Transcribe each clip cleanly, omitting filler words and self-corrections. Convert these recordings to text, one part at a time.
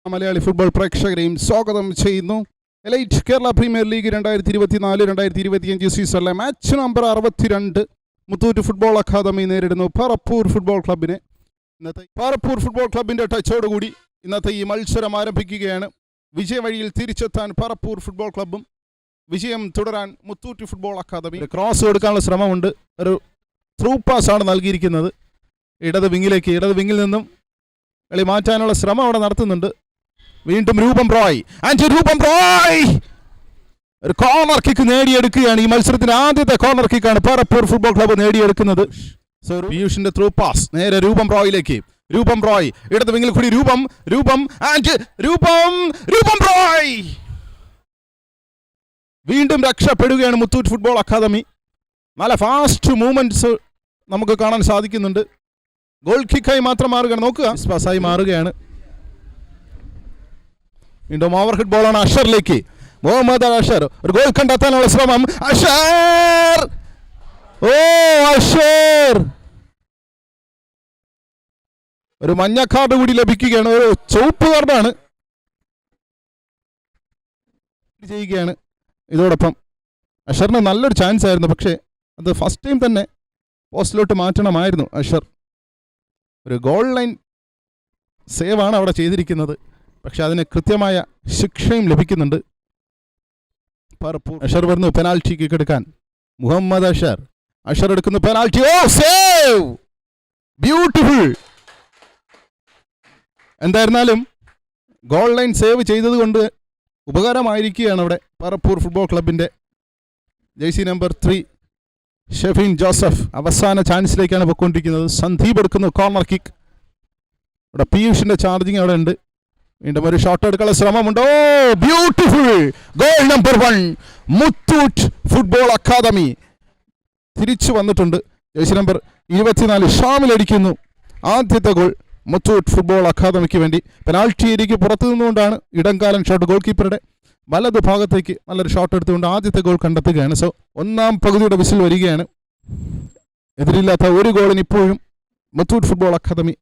Malayali football പ്രേക്ഷകരെയും സ്വാഗതം ചെയ്യുന്നു. Elite Kerala premier league 2024-2025 സീസണിലെ match number 62 Muthoot football academy നേരിടുന്നു പറപ്പൂർ ഫുട്ബോൾ ക്ലബിനെ. ഇന്നത്തെ പറപ്പൂർ ഫുട്ബോൾ ക്ലബിൻ്റെ ടച്ചോടുകൂടി ഇന്നത്തെ ഈ മത്സരം ആരംഭിക്കുകയാണ്. വിജയവഴിയിൽ തിരിച്ചെത്താൻ പറപ്പൂർ ഫുട്ബോൾ ക്ലബും വിജയം തുടരാൻ മുത്തൂറ്റ് ഫുട്ബോൾ അക്കാദമി. ക്രോസ് കൊടുക്കാനുള്ള ശ്രമമുണ്ട്. ഒരു ത്രൂ പാസ്സാണ് നൽകിയിരിക്കുന്നത് ഇടത് വിങ്ങിൽ നിന്നും കളി മാറ്റാനുള്ള ശ്രമം അവിടെ നടത്തുന്നുണ്ട്. വീണ്ടും രൂപം റോയ് ഒരു കോർണർ കിക്ക് നേടിയെടുക്കുകയാണ്. ഈ മത്സരത്തിന്റെ ആദ്യത്തെ കോർണർ കിക്കാണ് പറപ്പൂർ ഫുട്ബോൾ ക്ലബ്ബ് നേടിയെടുക്കുന്നത്. പീയൂഷിന്റെ ത്രൂ പാസ് നേരെ രൂപം റോയിലേക്ക്. രൂപം റോയ് ഇടത് വിങ്ങിൽ കൂടി രൂപം റോയ് വീണ്ടും രക്ഷപ്പെടുകയാണ് മുത്തൂറ്റ് ഫുട്ബോൾ അക്കാദമി. നല്ല ഫാസ്റ്റ് മൂവ്മെന്റ്സ് നമുക്ക് കാണാൻ സാധിക്കുന്നുണ്ട്. ഗോൾ കിക്കായി മാത്രം മാറുകയാണ്. നോക്കുക, പാസ്സായി മാറുകയാണ്. വീണ്ടും ഓവർ ഹെഡ് ബോളാണ് അഷറിലേക്ക്. മുഹമ്മദ് അഷർ ഒരു ഗോൾ കണ്ടെത്താനുള്ള ശ്രമം. അഷർ ഒരു മഞ്ഞ കാർഡ് കൂടി ലഭിക്കുകയാണ്. ഒരു ചുവപ്പ് കാർഡാണ് ചെയ്യുകയാണ്. ഇതോടൊപ്പം അഷറിന് നല്ലൊരു ചാൻസ് ആയിരുന്നു, പക്ഷേ അത് ഫസ്റ്റ് ടൈം തന്നെ പോസ്റ്റിലോട്ട് മാറ്റണമായിരുന്നു. അഷർ ഒരു ഗോൾ ലൈൻ സേവാണ് അവിടെ ചെയ്തിരിക്കുന്നത്, പക്ഷെ അതിന് കൃത്യമായ ശിക്ഷയും ലഭിക്കുന്നുണ്ട്. അഷർ വരുന്നു പെനാൽറ്റി കിക്ക് എടുക്കാൻ. മുഹമ്മദ് അഷർ എടുക്കുന്നു പെനാൽറ്റി. സേവ്! ബ്യൂട്ടിഫുൾ! എന്തായിരുന്നാലും ഗോൾ ലൈൻ സേവ് ചെയ്തതുകൊണ്ട് ഉപകാരമായിരിക്കുകയാണ് അവിടെ പറപ്പൂർ ഫുട്ബോൾ ക്ലബിൻ്റെ ജേഴ്സി നമ്പർ 3 ഷെഫീൻ ജോസഫ്. അവസാന ചാൻസിലേക്കാണ് പോയിക്കൊണ്ടിരിക്കുന്നത്. സന്ദീപ് എടുക്കുന്നു കോർണർ കിക്ക്. ഇവിടെ പീയൂഷിന്റെ ചാർജിങ് അവിടെ ഉണ്ട്. വീണ്ടും ഒരു ഷോട്ട് എടുക്കാനുള്ള ശ്രമമുണ്ട്. Beautiful goal number 1 Muthoot football academy തിരിച്ചു വന്നിട്ടുണ്ട്. ജേഴ്സി നമ്പർ 24 ഷാമിൽ അടിക്കുന്നു ആദ്യത്തെ ഗോൾ മുത്തൂറ്റ് ഫുട്ബോൾ അക്കാദമിക്ക് വേണ്ടി. പെനാൽറ്റി ഏരിയയ്ക്ക് പുറത്തു നിന്നുകൊണ്ടാണ് ഇടംകാലൻ ഷോട്ട്. ഗോൾ കീപ്പറുടെ വലതു ഭാഗത്തേക്ക് നല്ലൊരു ഷോട്ട് എടുത്തുകൊണ്ട് ആദ്യത്തെ ഗോൾ കണ്ടെത്തുകയാണ്. സോ ഒന്നാം പകുതിയുടെ വിസിൽ വരികയാണ്. എതിരില്ലാത്ത ഒരു ഗോളിന് ഇപ്പോഴും മുത്തൂറ്റ് ഫുട്ബോൾ അക്കാദമി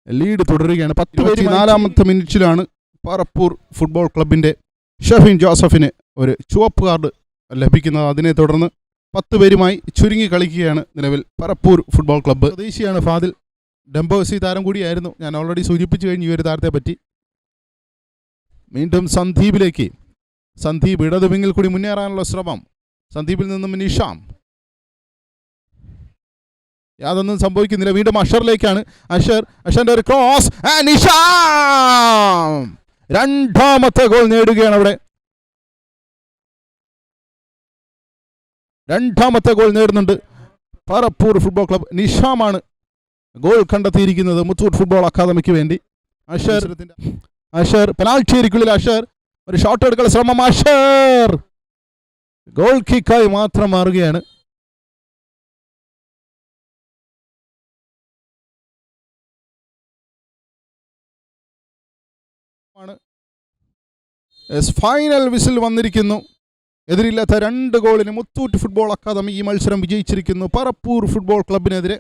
ലീഡ് തുടരുകയാണ്. 14ാമത്തെ മിനിറ്റിലാണ് പറപ്പൂർ ഫുട്ബോൾ ക്ലബിൻ്റെ ഷെഫീൻ ജോസഫിന് ഒരു ചുവപ്പ് കാർഡ് ലഭിക്കുന്നത്. അതിനെ തുടർന്ന് 10 പേരുമായി ചുരുങ്ങി കളിക്കുകയാണ് നിലവിൽ പറപ്പൂർ ഫുട്ബോൾ ക്ലബ്ബ്. സ്വദേശിയാണ് ഫാദിൽ. ഡംബോസി താരം കൂടിയായിരുന്നു. ഞാൻ ഓൾറെഡി സൂചിപ്പിച്ചു കഴിഞ്ഞു ഈ ഒരു താരത്തെ പറ്റി. വീണ്ടും സന്ദീപ് ഇടത് വിങ്ങിൽ കൂടി മുന്നേറാനുള്ള ശ്രമം. സന്ദീപിൽ നിന്നും നിഷാം. യാതൊന്നും സംഭവിക്കുന്നില്ല. വീണ്ടും അഷറിലേക്കാണ്. അഷറിന്റെ ഒരു ക്രോസ്. നിഷാം രണ്ടാമത്തെ ഗോൾ നേടുകയാണ് അവിടെ. രണ്ടാമത്തെ ഗോൾ നേടുന്നുണ്ട് പറപ്പൂർ ഫുട്ബോൾ ക്ലബ്. നിഷാമാണ് ഗോൾ കണ്ടെത്തിയിരിക്കുന്നത് മുത്തൂറ്റ് ഫുട്ബോൾ അക്കാദമിക്ക് വേണ്ടി. അഷർ പെനാൽറ്റി ഏരിയയ്ക്കുള്ളിൽ ഒരു ഷോട്ട് എടുക്കാനുള്ള ശ്രമം. അഷർ ഗോൾ കിക്കായി മാത്രം മാറുകയാണ്. ഫൈനൽ വിസിൽ വന്നിരിക്കുന്നു. എതിരില്ലാത്ത 2 ഗോളിന് മുത്തൂറ്റ് ഫുട്ബോൾ അക്കാദമി ഈ മത്സരം വിജയിച്ചിരിക്കുന്നു പറപ്പൂർ ഫുട്ബോൾ ക്ലബിനെതിരെ.